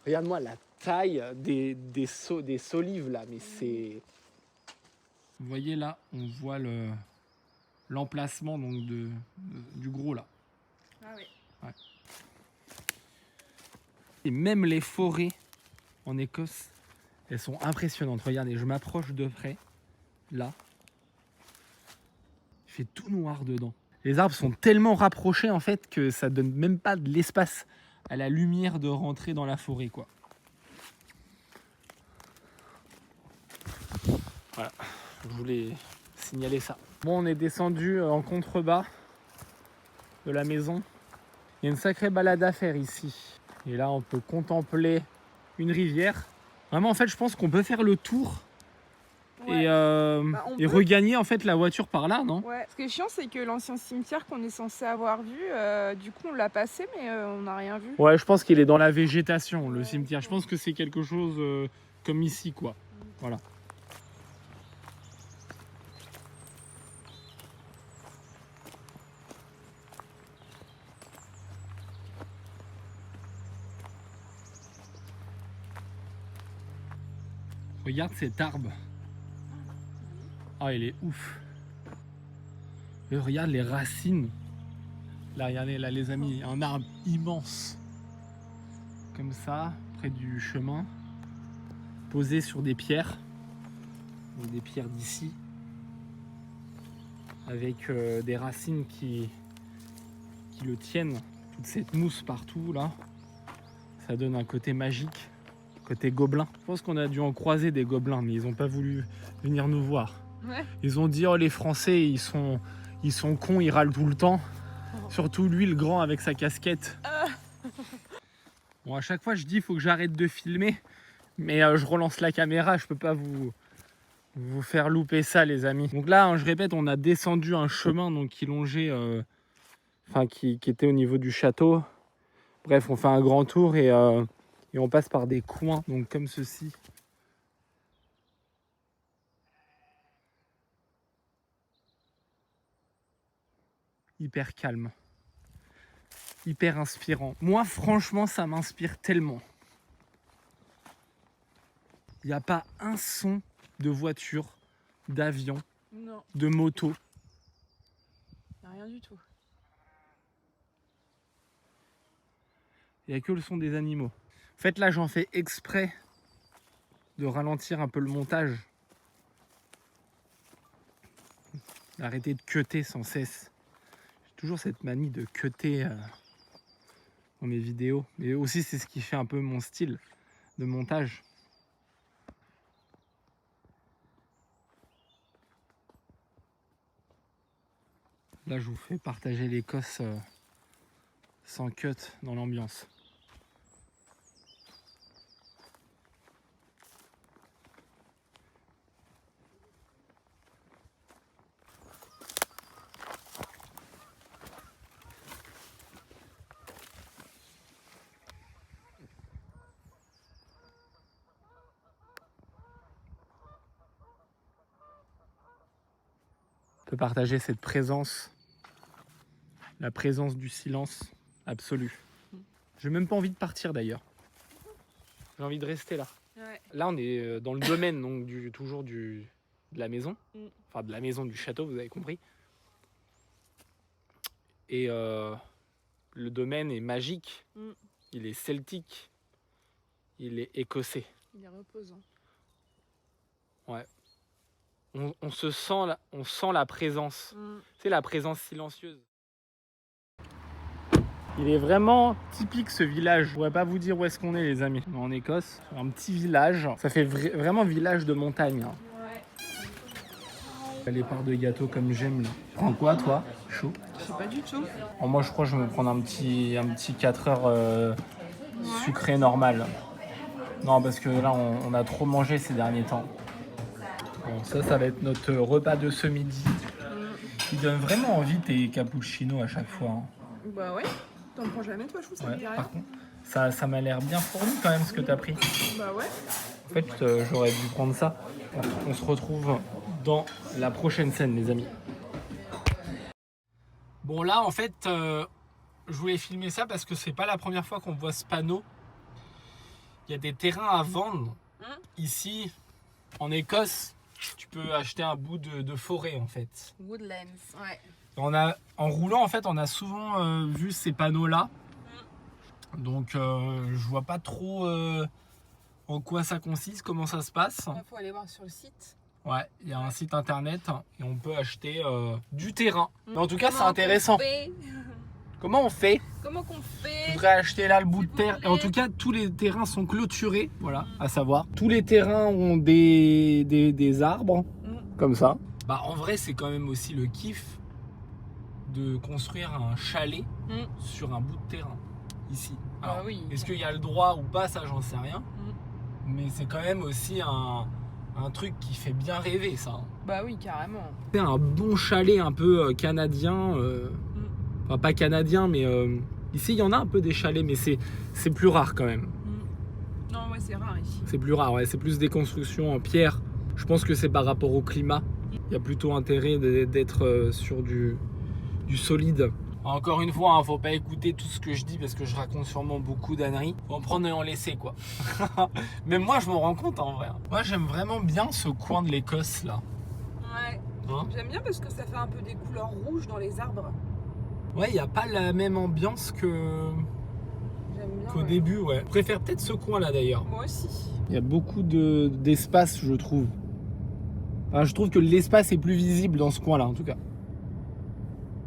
Regarde-moi la taille des solives là, mais c'est... Vous voyez là, on voit l'emplacement donc du gros là. Ah oui. Ouais. Et même les forêts en Écosse, elles sont impressionnantes. Regardez, je m'approche de près, là. Il fait tout noir dedans. Les arbres sont tellement rapprochés en fait que ça donne même pas de l'espace à la lumière de rentrer dans la forêt, quoi. Voilà, je voulais signaler ça. Bon, on est descendu en contrebas de la maison. Il y a une sacrée balade à faire ici. Et là, on peut contempler une rivière. Vraiment, en fait, je pense qu'on peut faire le tour Ouais. et On peut. regagner en fait la voiture par là, non? Ouais. Ce qui est chiant, c'est que l'ancien cimetière qu'on est censé avoir vu, du coup, on l'a passé, mais on n'a rien vu. Ouais, je pense qu'il est dans la végétation, le cimetière. Je pense que c'est quelque chose comme ici, quoi. Voilà. Regarde cet arbre. Ah, il est ouf. Et regarde les racines. Là, regardez, là, les amis, un arbre immense. Comme ça, près du chemin. Posé sur des pierres. Donc des pierres d'ici. Avec des racines qui le tiennent. Toute cette mousse partout, là. Ça donne un côté magique. Côté gobelin. Je pense qu'on a dû en croiser des gobelins, mais ils n'ont pas voulu venir nous voir. Ouais. Ils ont dit, oh, les Français, ils sont cons, ils râlent tout le temps. Surtout lui, le grand, avec sa casquette. Bon, à chaque fois, je dis, il faut que j'arrête de filmer. Mais je relance la caméra, je peux pas vous faire louper ça, les amis. Donc là, hein, je répète, on a descendu un chemin donc, qui longeait, qui était au niveau du château. Bref, on fait un grand tour et on passe par des coins, donc comme ceci. Hyper calme. Hyper inspirant. Moi, franchement, ça m'inspire tellement. Il n'y a pas un son de voiture, d'avion, Non, de moto. y a rien du tout. Il n'y a que le son des animaux. En fait, là, j'en fais exprès de ralentir un peu le montage. D'arrêter de cutter sans cesse. J'ai toujours cette manie de cutter dans mes vidéos. Mais aussi, c'est ce qui fait un peu mon style de montage. Là, je vous fais partager l'Écosse sans cut dans l'ambiance. On peut partager cette présence, la présence du silence absolu. J'ai même pas envie de partir d'ailleurs. J'ai envie de rester là. Ouais. Là, on est dans le domaine donc toujours de la maison, enfin de la maison du château, vous avez compris. Et le domaine est magique, il est celtique, il est écossais. Il est reposant. Ouais. On sent la présence. C'est la présence silencieuse. Il est vraiment typique ce village. Je pourrais pas vous dire où est-ce qu'on est, les amis. En Écosse, un petit village. Ça fait vraiment village de montagne. Hein. Ouais. Les parts de gâteau comme j'aime là. Prends quoi toi? Chaud? Je sais pas du tout. Alors, moi je crois que je vais me prendre un petit 4 heures sucré normal. Non, parce que là on a trop mangé ces derniers temps. Bon, ça va être notre repas de ce midi. Il donne vraiment envie tes cappuccinos à chaque fois. Hein. Bah ouais. T'en prends jamais toi, je trouve ça Ouais, me dit rien. par contre, ça m'a l'air bien fourni quand même ce que t'as pris. Bah ouais. En fait, j'aurais dû prendre ça. On se retrouve dans la prochaine scène, les amis. Bon, là, en fait, je voulais filmer ça parce que c'est pas la première fois qu'on voit ce panneau. Il y a des terrains à vendre. Ici, en Écosse, tu peux acheter un bout de forêt, en fait. Woodlands, ouais. En roulant, en fait, on a souvent vu ces panneaux-là. Donc, je vois pas trop en quoi ça consiste, comment ça se passe. Il faut aller voir sur le site. Ouais, il y a un site internet et on peut acheter du terrain. Mais en tout cas, c'est Comment intéressant. qu'on fait Comment on fait? Comment qu'on Je fait? voudrais acheter là le bout de vous terre. Et en plaît. tout cas, tous les terrains sont clôturés. Voilà, à savoir. Tous les terrains ont des arbres, comme ça. Bah, en vrai, c'est quand même aussi le kiff de construire un chalet sur un bout de terrain, ici. Alors, Ah oui. est-ce qu'il y a le droit ou pas, ça, j'en sais rien. Mais c'est quand même aussi un truc qui fait bien rêver, ça. Bah oui, carrément. C'est un bon chalet un peu canadien. Enfin, pas canadien, mais ici, il y en a un peu des chalets, mais c'est plus rare quand même. Non, ouais, c'est rare ici. C'est plus rare, ouais. C'est plus des constructions en pierre. Je pense que c'est par rapport au climat. Il y a plutôt intérêt d'être sur du solide. Encore une fois, faut pas écouter tout ce que je dis parce que je raconte sûrement beaucoup d'âneries. Faut en prendre et en laisser, quoi. Même moi, je m'en rends compte en vrai. Moi, j'aime vraiment bien ce coin de l'Écosse là. Ouais. Hein? J'aime bien parce que ça fait un peu des couleurs rouges dans les arbres. Ouais, il n'y a pas la même ambiance J'aime bien. qu'au ouais. début, ouais. Je préfère peut-être ce coin là d'ailleurs. Moi aussi. Il y a beaucoup d'espace, je trouve. Enfin, je trouve que l'espace est plus visible dans ce coin là, en tout cas.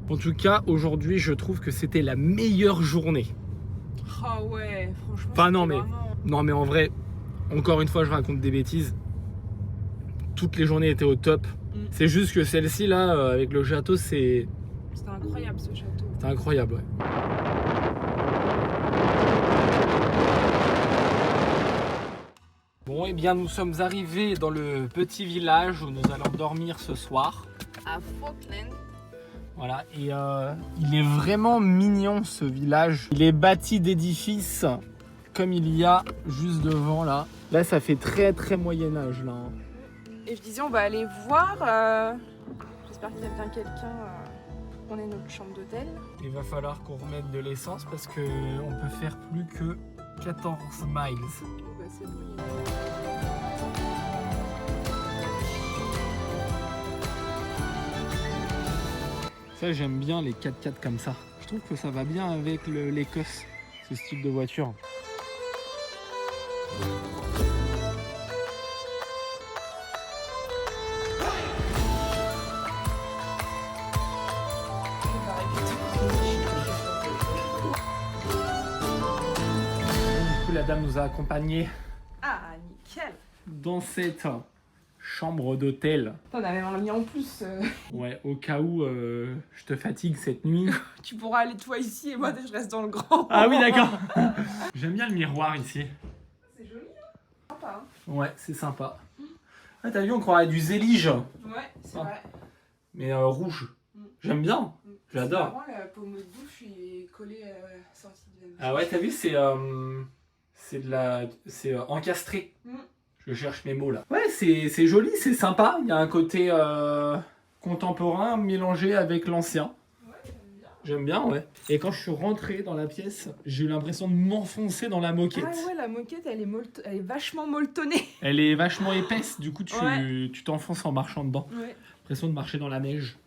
En tout cas, aujourd'hui, je trouve que c'était la meilleure journée. Ah ouais, franchement. Enfin, non, c'était mais- vraiment- Non, mais en vrai, encore une fois, je raconte des bêtises. Toutes les journées étaient au top. C'est juste que celle-ci là, avec le château, c'est C'était incroyable ce château. incroyable, ouais. Bon, et bien, nous sommes arrivés dans le petit village où nous allons dormir ce soir. À Falkland. Voilà, et il est vraiment mignon ce village. Il est bâti d'édifices comme il y a juste devant là. Là, ça fait très très Moyen-Âge là. Et je disais, on va aller voir. J'espère qu'il y a bien quelqu'un pour qu'on ait notre chambre d'hôtel. Il va falloir qu'on remette de l'essence parce que on peut faire plus que 14 miles. Bah, c'est bon. Ça, j'aime bien les 4x4 comme ça. Je trouve que ça va bien avec l'Écosse, ce style de voiture. Du coup, la dame nous a accompagnés Ah, nickel. dans cette chambre d'hôtel. On a même mis en plus. Ouais, au cas où je te fatigue cette nuit. Tu pourras aller toi ici et moi je reste dans le grand. Ah oui, d'accord. J'aime bien le miroir ici. C'est joli, hein. Sympa, hein. Ouais, c'est sympa. Ah, t'as vu, on croirait du zélige, Ouais, c'est Ah. vrai. mais rouge. J'aime bien. J'adore. C'est marrant, la paume de bouche est collée à la sortie de la Ah ouais, t'as vu, c'est encastré. Je cherche mes mots là. Ouais, c'est joli, c'est sympa. Il y a un côté contemporain mélangé avec l'ancien. J'aime bien, ouais. Et quand je suis rentré dans la pièce, j'ai eu l'impression de m'enfoncer dans la moquette. Ah ouais, la moquette, elle est vachement molletonnée. Elle est vachement épaisse, du coup Ouais. tu t'enfonces en marchant dedans. Ouais. L'impression de marcher dans la neige.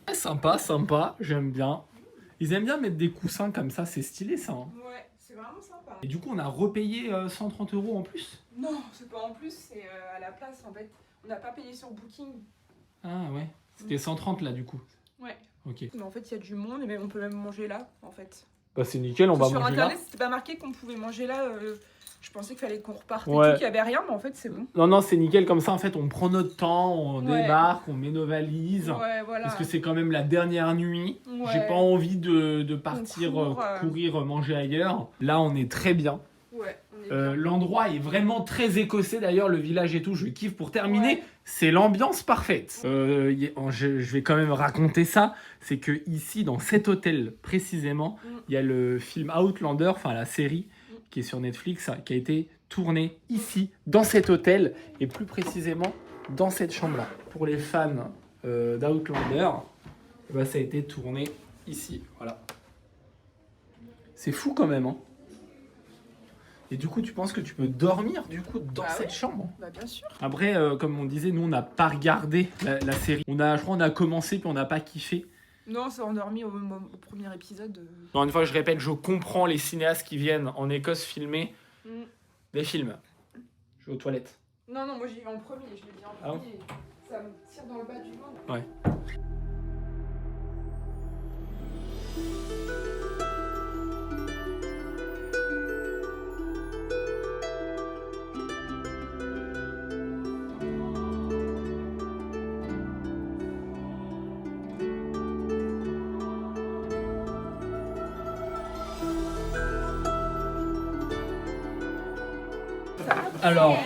Ouais, sympa, sympa, j'aime bien. Ils aiment bien mettre des coussins comme ça, c'est stylé ça. Hein. Ouais, c'est vraiment sympa. Et du coup, on a repayé 130 € en plus. Non, c'est pas en plus, c'est à la place en fait. On n'a pas payé sur Booking. Ah ouais, c'était 130 là du coup. Ouais. Ok. Mais en fait, il y a du monde et on peut même manger là en fait. Bah c'est nickel, on va Sur manger internet, là. c'était pas marqué qu'on pouvait manger là. Je pensais qu'il fallait qu'on reparte et Ouais. tout, qu'il y avait rien, mais en fait, c'est bon. Non, non, c'est nickel comme ça. En fait, on prend notre temps, on Ouais. débarque, on met nos valises. Ouais, voilà. Parce que c'est quand même la dernière nuit. Ouais. J'ai pas envie de partir court, courir manger ailleurs. Là, on est très bien. Ouais, on est bien. L'endroit est vraiment très écossais d'ailleurs, le village et tout, je kiffe. Pour terminer, Ouais. c'est l'ambiance parfaite. Je vais quand même raconter ça, c'est que ici, dans cet hôtel précisément, il y a le film Outlander, enfin la série qui est sur Netflix, qui a été tournée ici, dans cet hôtel, et plus précisément dans cette chambre-là. Pour les fans d'Outlander, bah, ça a été tourné ici, voilà. C'est fou quand même, hein. Et du coup, tu penses que tu peux dormir du coup dans cette chambre? Bah bien sûr. Après, comme on disait, nous on n'a pas regardé la série. Je crois on a commencé puis on n'a pas kiffé. Non, on s'est endormi au premier épisode. Non, une fois je répète, je comprends les cinéastes qui viennent en Écosse filmer des films. Je vais aux toilettes. Non, moi j'y vais en premier, je l'ai dit en Ah bon premier. Ça me tire dans le bas du ventre. Ouais. Alors,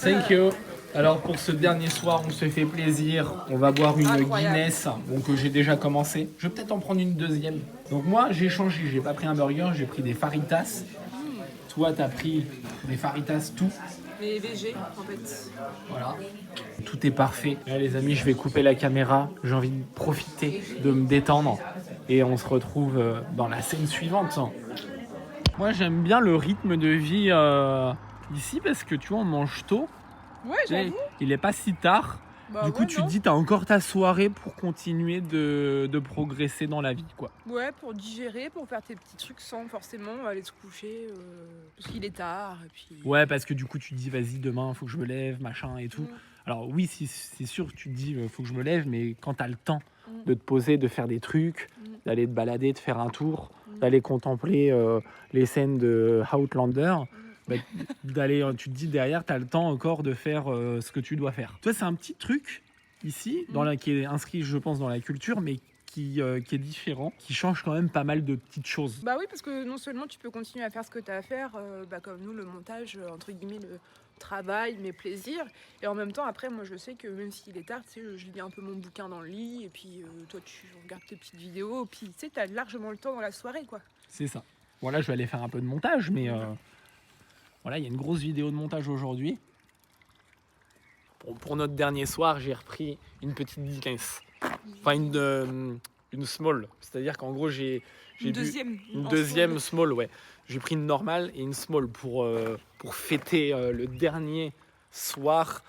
thank you. Alors pour ce dernier soir, on se fait plaisir. On va boire une Incroyable. Guinness, bon, que j'ai déjà commencé. Je vais peut-être en prendre une deuxième. Donc moi, j'ai changé. J'ai pas pris un burger, j'ai pris des faritas. Toi, t'as pris des faritas tout. Mais VG, en fait. Voilà. Tout est parfait. Là, les amis, je vais couper la caméra. J'ai envie de profiter, de me détendre. Et on se retrouve dans la scène suivante. Moi, j'aime bien le rythme de vie ici parce que tu vois, on mange tôt. Ouais, j'avoue. Il est pas si tard. Bah, Du coup, ouais, tu non. te dis, t'as encore ta soirée pour continuer de progresser dans la vie, quoi. Ouais, pour digérer, pour faire tes petits trucs sans forcément aller se coucher. Parce qu'il est tard. Et puis... Ouais, parce que du coup, tu te dis, vas-y, demain, faut que je me lève, machin et tout. Mm. Alors oui, c'est sûr, tu te dis, faut que je me lève, mais quand t'as le temps Mm. de te poser, de faire des trucs, Mm. d'aller te balader, de faire un tour, Mm. d'aller contempler les scènes de Outlander, bah, tu te dis derrière, tu as le temps encore de faire ce que tu dois faire. Tu vois, c'est un petit truc ici, qui est inscrit, je pense, dans la culture, mais qui est différent, qui change quand même pas mal de petites choses. Bah oui, parce que non seulement tu peux continuer à faire ce que tu as à faire, comme nous, le montage, entre guillemets, le travail, mes plaisirs. Et en même temps, après, moi, je sais que même s'il est tard, tu sais, je lis un peu mon bouquin dans le lit, et puis toi, tu regardes tes petites vidéos, puis tu sais, tu as largement le temps dans la soirée, quoi. C'est ça. Voilà, je vais aller faire un peu de montage, mais voilà, il y a une grosse vidéo de montage aujourd'hui. Pour notre dernier soir, j'ai repris une petite Guinness. Enfin, une small. C'est-à-dire qu'en gros, j'ai Une bu deuxième. une en deuxième small, ouais. J'ai pris une normale et une small pour fêter le dernier soir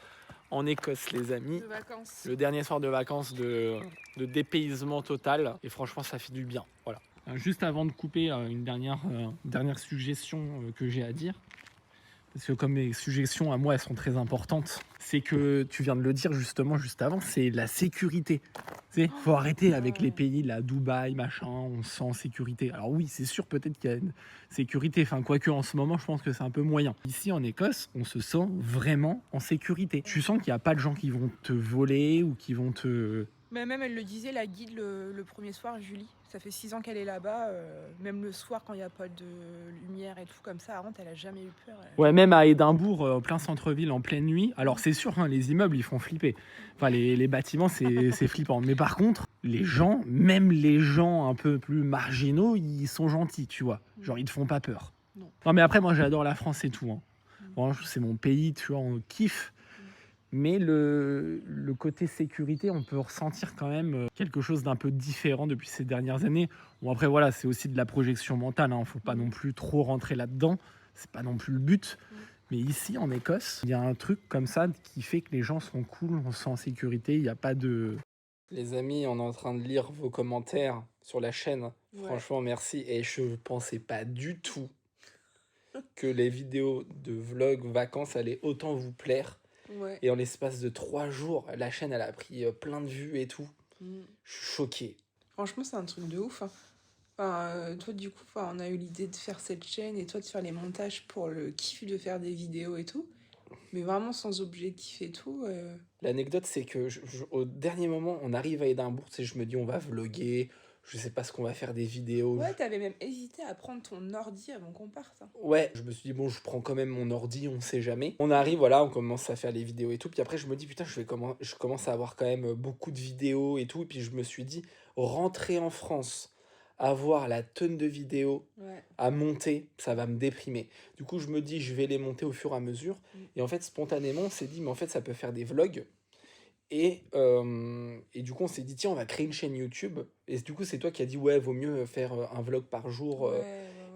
en Écosse, les amis. de vacances. Le dernier soir de vacances de dépaysement total. Et franchement, ça fait du bien. Voilà. Juste avant de couper, une dernière suggestion que j'ai à dire. Parce que comme mes suggestions à moi, elles sont très importantes. C'est que, tu viens de le dire justement juste avant, c'est la sécurité. Tu sais, faut arrêter avec les pays, là, Dubaï, machin, on se sent en sécurité. Alors oui, c'est sûr, peut-être qu'il y a une sécurité. Enfin, quoique en ce moment, je pense que c'est un peu moyen. Ici, en Écosse, on se sent vraiment en sécurité. Tu sens qu'il n'y a pas de gens qui vont te voler ou qui vont te... Mais même, elle le disait, la guide, le premier soir, Julie. Ça fait 6 ans qu'elle est là-bas. Même le soir, quand il n'y a pas de lumière et tout comme ça, avant, elle a jamais eu peur. Ouais, même à Édimbourg, en plein centre-ville, en pleine nuit. Alors c'est sûr, hein, les immeubles, ils font flipper. Enfin, les bâtiments, c'est flippant. Mais par contre, les gens, même les gens un peu plus marginaux, ils sont gentils, tu vois. Genre, ils te font pas peur. Non, mais après, moi, j'adore la France et tout. Hein. Bon, c'est mon pays, tu vois, on kiffe. Mais le côté sécurité, on peut ressentir quand même quelque chose d'un peu différent depuis ces dernières années. Bon, après, voilà, c'est aussi de la projection mentale. Hein. Faut pas non plus trop rentrer là-dedans. C'est pas non plus le but. Mais ici, en Écosse, il y a un truc comme ça qui fait que les gens sont cool, on se sent en sécurité. Il n'y a pas de... Les amis, on est en train de lire vos commentaires sur la chaîne. Ouais. Franchement, merci. Et je ne pensais pas du tout que les vidéos de vlog vacances allaient autant vous plaire. Ouais. Et en l'espace de 3 jours, la chaîne, elle a pris plein de vues et tout. Je suis choqué. Franchement, c'est un truc de ouf. Hein. Enfin, toi, du coup, on a eu l'idée de faire cette chaîne et toi de faire les montages pour le kiff de faire des vidéos et tout. Mais vraiment sans objectif et tout. L'anecdote, c'est que au dernier moment, on arrive à Édimbourg, tu sais, je me dis, on va vlogger, je sais pas ce qu'on va faire, des vidéos. Ouais, t'avais même hésité à prendre ton ordi avant qu'on parte. Hein. Ouais, je me suis dit, bon, je prends quand même mon ordi, on sait jamais. On arrive, voilà, on commence à faire les vidéos et tout. Puis après, je me dis, putain, je commence à avoir quand même beaucoup de vidéos et tout. Et puis je me suis dit, rentrer en France, avoir la tonne de vidéos à monter, ça va me déprimer. Du coup, je me dis, je vais les monter au fur et à mesure. Et en fait, spontanément, on s'est dit, mais en fait, ça peut faire des vlogs. Et du coup, on s'est dit, tiens, on va créer une chaîne YouTube. Et du coup, c'est toi qui as dit, ouais, vaut mieux faire un vlog par jour. Ouais.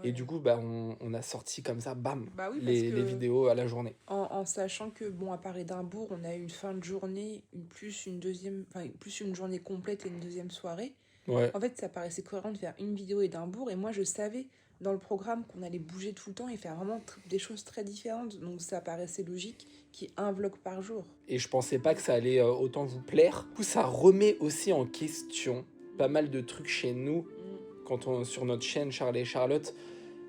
Et du coup, bah, on a sorti comme ça, bam, Bah oui, parce les que vidéos à la journée. en sachant que, bon, à part Édimbourg, on a eu une fin de journée, plus une journée complète et une deuxième soirée. Ouais. En fait, ça paraissait cohérent de faire une vidéo Édimbourg, et moi, je savais dans le programme qu'on allait bouger tout le temps et faire vraiment des choses très différentes. Donc, ça paraissait logique qu'il y ait un vlog par jour. Et je pensais pas que ça allait autant vous plaire. Du coup, ça remet aussi en question pas mal de trucs chez nous sur notre chaîne Charles et Charlotte.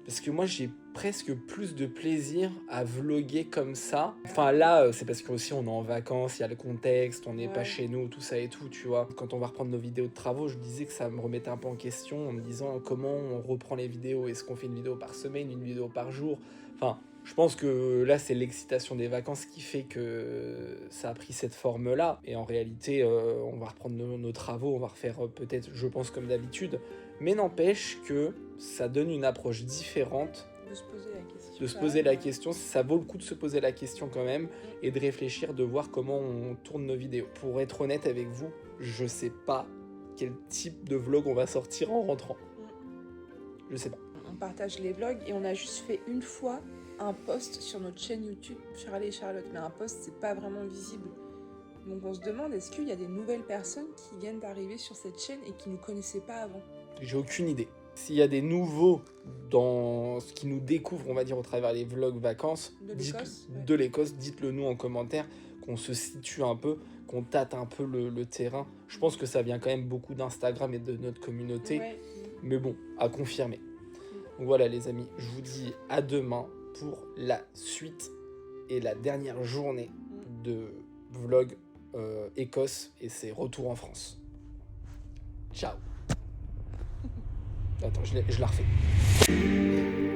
Parce que moi, j'ai presque plus de plaisir à vlogger comme ça. Enfin, là, c'est parce qu'aussi on est en vacances, il y a le contexte, on n'est pas chez nous, tout ça et tout, tu vois. Quand on va reprendre nos vidéos de travaux, je disais que ça me remettait un peu en question en me disant comment on reprend les vidéos. Est-ce qu'on fait une vidéo par semaine, une vidéo par jour? Enfin, je pense que là, c'est l'excitation des vacances qui fait que ça a pris cette forme-là. Et en réalité, on va reprendre nos travaux, on va refaire peut-être, je pense, comme d'habitude. Mais n'empêche que ça donne une approche différente. De se poser la question. De se poser la question, ça vaut le coup de se poser la question quand même et de réfléchir, de voir comment on tourne nos vidéos. Pour être honnête avec vous, je sais pas quel type de vlog on va sortir en rentrant. Je sais pas. On partage les vlogs et on a juste fait une fois un post sur notre chaîne YouTube Charlie et Charlotte, mais un post c'est pas vraiment visible. Donc on se demande, est-ce qu'il y a des nouvelles personnes qui viennent d'arriver sur cette chaîne et qui nous connaissaient pas avant? J'ai aucune idée. S'il y a des nouveaux dans ce qui nous découvrent, on va dire, au travers les vlogs vacances de l'Écosse, dites-le nous en commentaire, qu'on se situe un peu, qu'on tâte un peu le terrain. Je pense que ça vient quand même beaucoup d'Instagram et de notre communauté, mais bon, à confirmer. Donc voilà les amis, je vous dis à demain pour la suite et la dernière journée de vlog Écosse et ses retours en France. Ciao. Attends, je la refais.